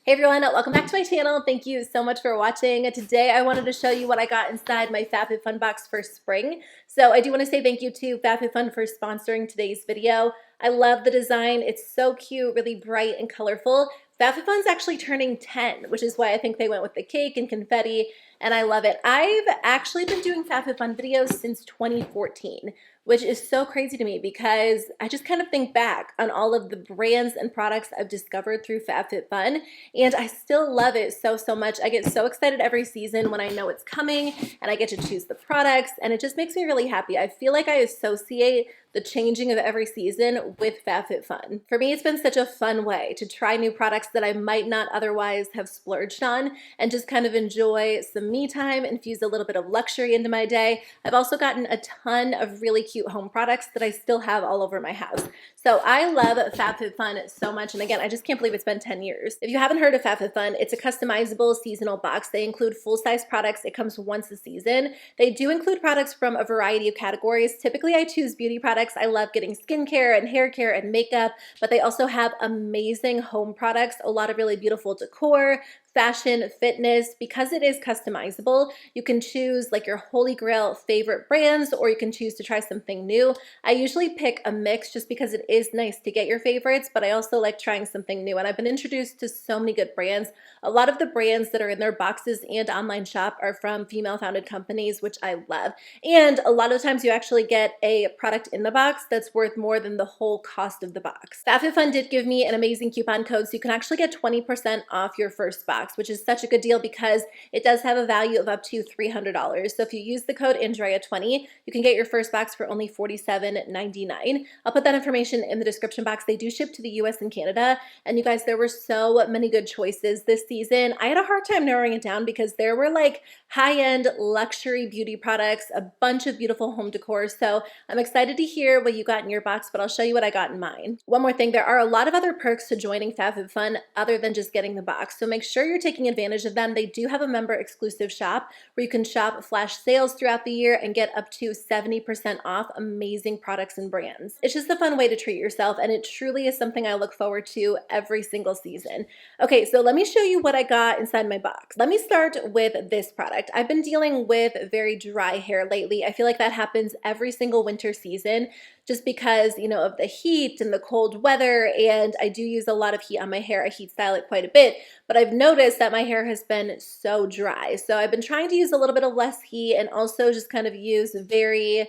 Hey everyone, welcome back to my channel. Thank you so much for watching. Today I wanted to show you what I got inside my FabFitFun box for spring. So I do want to say thank you to FabFitFun for sponsoring today's video. I love the design. It's so cute, really bright and colorful. FabFitFun's actually turning 10, which is why I think they went with the cake and confetti, and I love it. I've actually been doing FabFitFun videos since 2014, which is so crazy to me because I just kind of think back on all of the brands and products I've discovered through FabFitFun, and I still love it so much. I get so excited every season when I know it's coming and I get to choose the products, and it just makes me really happy. I feel like I associate the changing of every season with FabFitFun. For me, it's been such a fun way to try new products that I might not otherwise have splurged on and just kind of enjoy some me time, infuse a little bit of luxury into my day. I've also gotten a ton of really cute home products that I still have all over my house. So I love FabFitFun so much, and again, I just can't believe it's been 10 years. If you haven't heard of FabFitFun, it's a customizable seasonal box. They include full-size products. It comes once a season. They do include products from a variety of categories. Typically, I choose beauty products. I love getting skincare and hair care and makeup, but they also have amazing home products, a lot of really beautiful decor, fashion, fitness. Because it is customizable, you can choose like your holy grail favorite brands, or you can choose to try something new. I usually pick a mix just because it is nice to get your favorites, but I also like trying something new, and I've been introduced to so many good brands. A lot of the brands that are in their boxes and online shop are from female-founded companies, which I love. And a lot of times you actually get a product in the box that's worth more than the whole cost of the box. FabFitFun did give me an amazing coupon code, so you can actually get 20% off your first box, which is such a good deal because it does have a value of up to $300. So if you use the code Andrea20, you can get your first box for only $47.99. I'll put that information in the description box. They do ship to the US and Canada, and you guys, there were so many good choices this season. I had a hard time narrowing it down because there were like high-end luxury beauty products, a bunch of beautiful home decor. So I'm excited to hear what you got in your box, but I'll show you what I got in mine. One more thing, there are a lot of other perks to joining FabFitFun other than just getting the box, so make sure you're taking advantage of them. They do have a member exclusive shop where you can shop flash sales throughout the year and get up to 70% off amazing products and brands. It's just a fun way to treat yourself, and it truly is something I look forward to every single season. Okay, so let me show you what I got inside my box. Let me start with this product. I've been dealing with very dry hair lately. I feel like that happens every single winter season just because, you know, of the heat and the cold weather, and I do use a lot of heat on my hair. I heat style it quite a bit, but I've noticed that my hair has been so dry. So I've been trying to use a little bit of less heat and also just kind of use very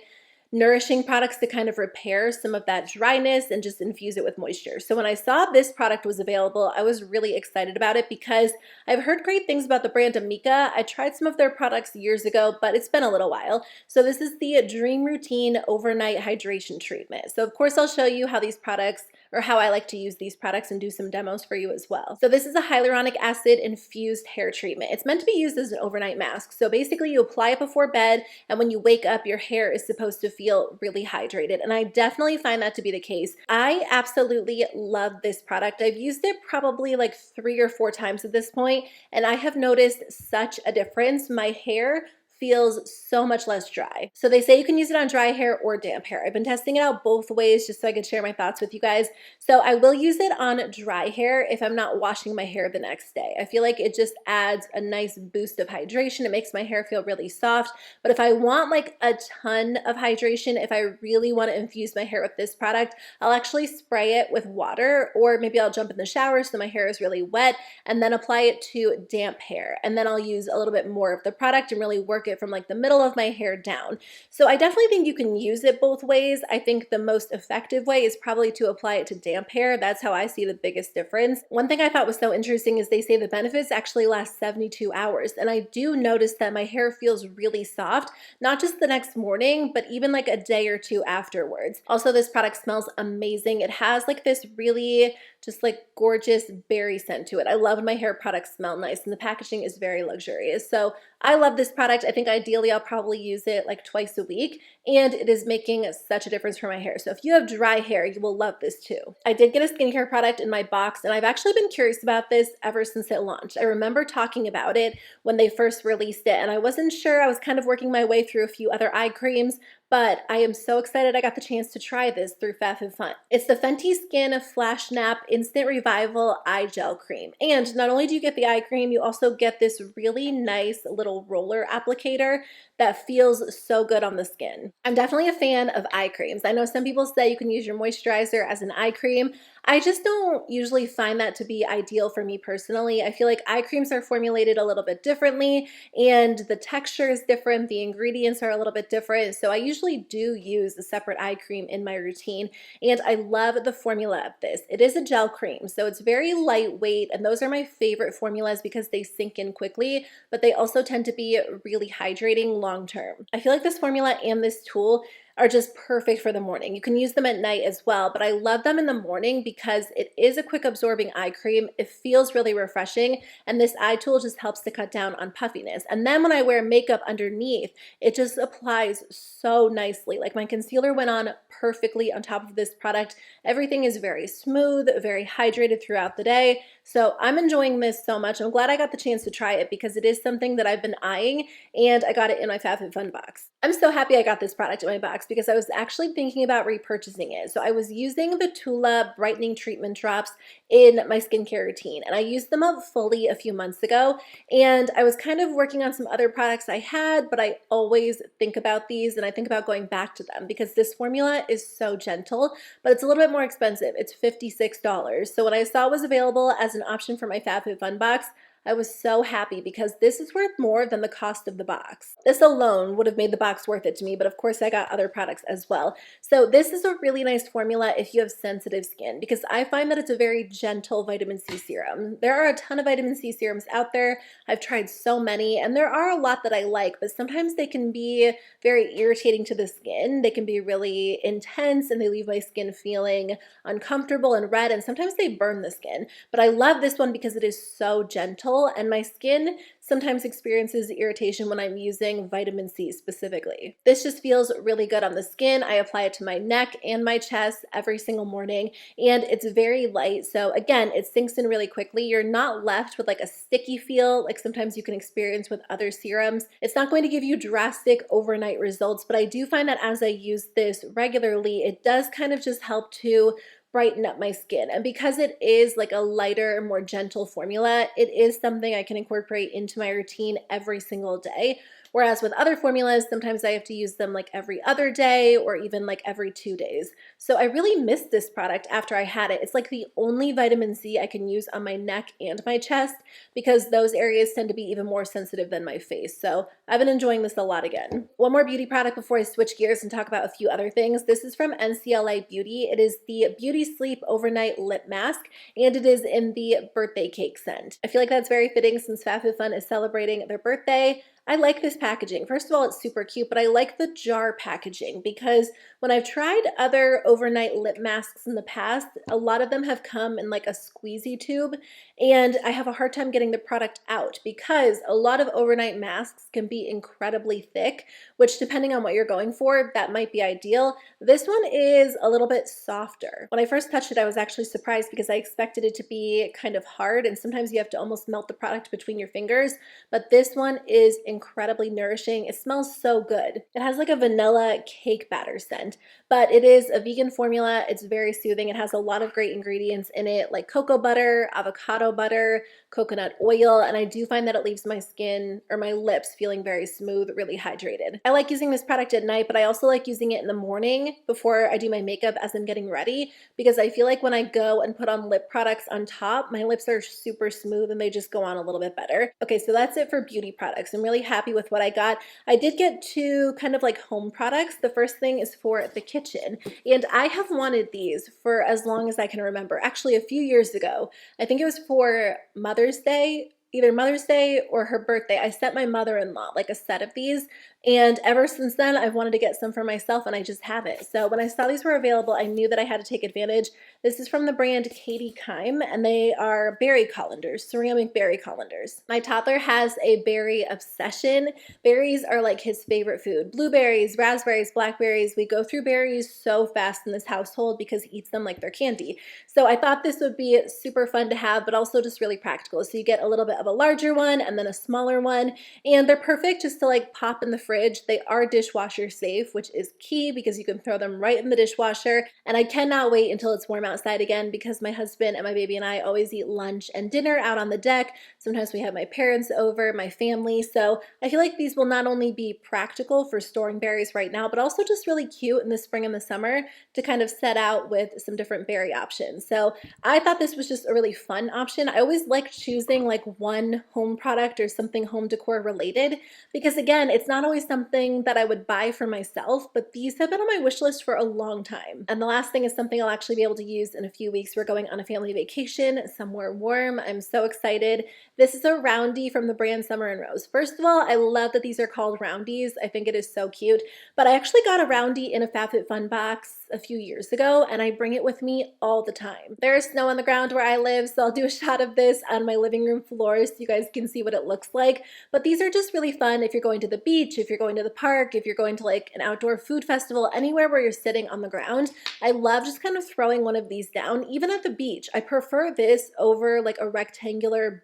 nourishing products to kind of repair some of that dryness and just infuse it with moisture. So when I saw this product was available, I was really excited about it because I've heard great things about the brand Amika. I tried some of their products years ago, but it's been a little while. So this is the Dream Routine Overnight Hydration Treatment. So of course I'll show you how these products, or how I like to use these products, and do some demos for you as well. So this is a hyaluronic acid infused hair treatment. It's meant to be used as an overnight mask. So basically you apply it before bed, and when you wake up, your hair is supposed to feel really hydrated. And I definitely find that to be the case. I absolutely love this product. I've used it probably like 3 or 4 times at this point, and I have noticed such a difference. My hair feels so much less dry. So they say you can use it on dry hair or damp hair. I've been testing it out both ways just so I could share my thoughts with you guys. So I will use it on dry hair if I'm not washing my hair the next day. I feel like it just adds a nice boost of hydration. It makes my hair feel really soft. But if I want like a ton of hydration, if I really want to infuse my hair with this product, I'll actually spray it with water, or maybe I'll jump in the shower so my hair is really wet and then apply it to damp hair. And then I'll use a little bit more of the product and really work it from like the middle of my hair down. So I definitely think you can use it both ways. I think the most effective way is probably to apply it to damp hair. That's how I see the biggest difference. One thing I thought was so interesting is they say the benefits actually last 72 hours. And I do notice that my hair feels really soft, not just the next morning, but even like a day or two afterwards. Also, this product smells amazing. It has like this really just like gorgeous berry scent to it. I love when my hair products smell nice, and the packaging is very luxurious. So I love this product. I think ideally I'll probably use it like twice a week, and it is making such a difference for my hair. So if you have dry hair, you will love this too. I did get a skincare product in my box, and I've actually been curious about this ever since it launched. I remember talking about it when they first released it, and I wasn't sure. I was kind of working my way through a few other eye creams, but I am so excited I got the chance to try this through FabFitFun. It's the Fenty Skin Flash Nap Instant Revival Eye Gel Cream. And not only do you get the eye cream, you also get this really nice little roller applicator that feels so good on the skin. I'm definitely a fan of eye creams. I know some people say you can use your moisturizer as an eye cream. I just don't usually find that to be ideal for me personally. I feel like eye creams are formulated a little bit differently and the texture is different, the ingredients are a little bit different. So I usually do use a separate eye cream in my routine, and I love the formula of this. It is a gel cream, so it's very lightweight, and those are my favorite formulas because they sink in quickly, but they also tend to be really hydrating long term. I feel like this formula and this tool are just perfect for the morning. You can use them at night as well, but I love them in the morning because it is a quick absorbing eye cream. It feels really refreshing, and this eye tool just helps to cut down on puffiness. And then when I wear makeup underneath, it just applies so nicely. Like my concealer went on perfectly on top of this product. Everything is very smooth, very hydrated throughout the day. So I'm enjoying this so much. I'm glad I got the chance to try it because it is something that I've been eyeing, and I got it in my FabFitFun box. I'm so happy I got this product in my box because I was actually thinking about repurchasing it. So I was using the Tula Brightening Treatment Drops in my skincare routine, and I used them up fully a few months ago, and I was kind of working on some other products I had, but I always think about these and I think about going back to them because this formula is so gentle, but it's a little bit more expensive. It's $56. So when I saw it was available as an option for my FabFitFun box, I was so happy because this is worth more than the cost of the box. This alone would have made the box worth it to me, but of course I got other products as well. So this is a really nice formula if you have sensitive skin because I find that it's a very gentle vitamin C serum. There are a ton of vitamin C serums out there. I've tried so many, and there are a lot that I like, but sometimes they can be very irritating to the skin. They can be really intense and they leave my skin feeling uncomfortable and red, and sometimes they burn the skin. But I love this one because it is so gentle, and my skin sometimes experiences irritation when I'm using vitamin C specifically. This just feels really good on the skin. I apply it to my neck and my chest every single morning, and it's very light. So again, it sinks in really quickly. You're not left with like a sticky feel like sometimes you can experience with other serums. It's not going to give you drastic overnight results, but I do find that as I use this regularly, it does kind of just help to brighten up my skin. And because it is like a lighter, more gentle formula, it is something I can incorporate into my routine every single day. Whereas with other formulas, sometimes I have to use them like every other day or even like every 2 days. So I really missed this product after I had it. It's like the only vitamin C I can use on my neck and my chest because those areas tend to be even more sensitive than my face. So I've been enjoying this a lot again. One more beauty product before I switch gears and talk about a few other things. This is from NCLA Beauty. It is the Beauty Sleep Overnight Lip Mask, and it is in the birthday cake scent. I feel like that's very fitting since FabFitFun is celebrating their birthday. I like this packaging. First of all, it's super cute, but I like the jar packaging because when I've tried other overnight lip masks in the past, a lot of them have come in like a squeezy tube, and I have a hard time getting the product out because a lot of overnight masks can be incredibly thick, which depending on what you're going for, that might be ideal. This one is a little bit softer. When I first touched it, I was actually surprised because I expected it to be kind of hard, and sometimes you have to almost melt the product between your fingers, but this one is incredibly nourishing. It smells so good. It has like a vanilla cake batter scent, but it is a vegan formula. It's very soothing. It has a lot of great ingredients in it like cocoa butter, avocado butter, coconut oil, and I do find that it leaves my skin or my lips feeling very smooth, really hydrated. I like using this product at night, but I also like using it in the morning before I do my makeup as I'm getting ready because I feel like when I go and put on lip products on top, my lips are super smooth and they just go on a little bit better. Okay, so that's it for beauty products. I'm really happy with what I got. I did get two kind of like home products. The first thing is for the kitchen, and I have wanted these for as long as I can remember. Actually, a few years ago, I think it was for Mother's Day, either Mother's Day or her birthday. I sent my mother-in-law like a set of these, and ever since then I've wanted to get some for myself and I just haven't. So when I saw these were available, I knew that I had to take advantage. This is from the brand Katie Kime, and they are berry colanders, ceramic berry colanders. My toddler has a berry obsession. Berries are like his favorite food. Blueberries, raspberries, blackberries. We go through berries so fast in this household because he eats them like they're candy. So I thought this would be super fun to have, but also just really practical. So you get a little bit of a larger one and then a smaller one, and they're perfect just to like pop in the fridge. They are dishwasher safe, which is key because you can throw them right in the dishwasher, and I cannot wait until it's warm outside again because my husband and my baby and I always eat lunch and dinner out on the deck. Sometimes we have my parents over, my family, so I feel like these will not only be practical for storing berries right now, but also just really cute in the spring and the summer to kind of set out with some different berry options. So I thought this was just a really fun option. I always like choosing like one home product or something home decor related because again, it's not always something that I would buy for myself, but these have been on my wish list for a long time. And the last thing is something I'll actually be able to use in a few weeks. We're going on a family vacation somewhere warm. I'm so excited. This is a roundie from the brand Summer and Rose. First of all, I love that these are called roundies. I think it is so cute, but I actually got a roundie in a FabFitFun box a few years ago, and I bring it with me all the time. There is snow on the ground where I live, so I'll do a shot of this on my living room floor so you guys can see what it looks like. But these are just really fun if you're going to the beach, if you're going to the park, if you're going to like an outdoor food festival, anywhere where you're sitting on the ground. I love just kind of throwing one of these down, even at the beach. I prefer this over like a rectangular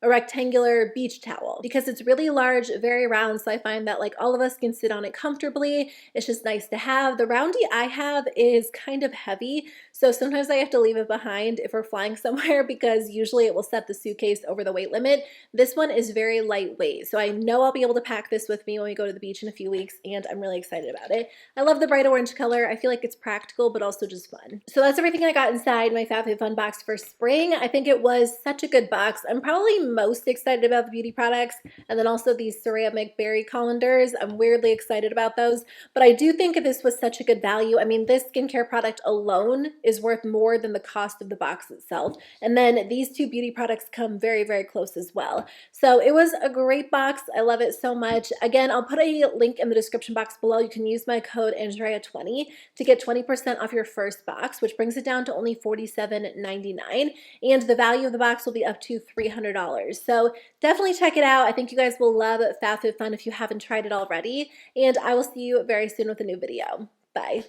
a rectangular beach towel because it's really large, very round, so I find that like all of us can sit on it comfortably. It's just nice to have. The roundie I have is kind of heavy, so sometimes I have to leave it behind if we're flying somewhere because usually it will set the suitcase over the weight limit. This one is very lightweight, so I know I'll be able to pack this with me when we go to the beach in a few weeks, and I'm really excited about it. I love the bright orange color. I feel like it's practical but also just fun. So that's everything I got inside my FabFitFun box for spring. I think it was such a good box. I'm probably most excited about the beauty products, and then also these ceramic berry colanders. I'm weirdly excited about those, but I do think this was such a good value. I mean, this skincare product alone is worth more than the cost of the box itself, and then these two beauty products come very, very close as well. So it was a great box. I love it so much. Again, I'll put a link in the description box below. You can use my code Andrea20 to get 20% off your first box, which brings it down to only $47.99, and the value of the box will be up to $300. So definitely check it out. I think you guys will love FabFitFun if you haven't tried it already, and I will see you very soon with a new video. Bye.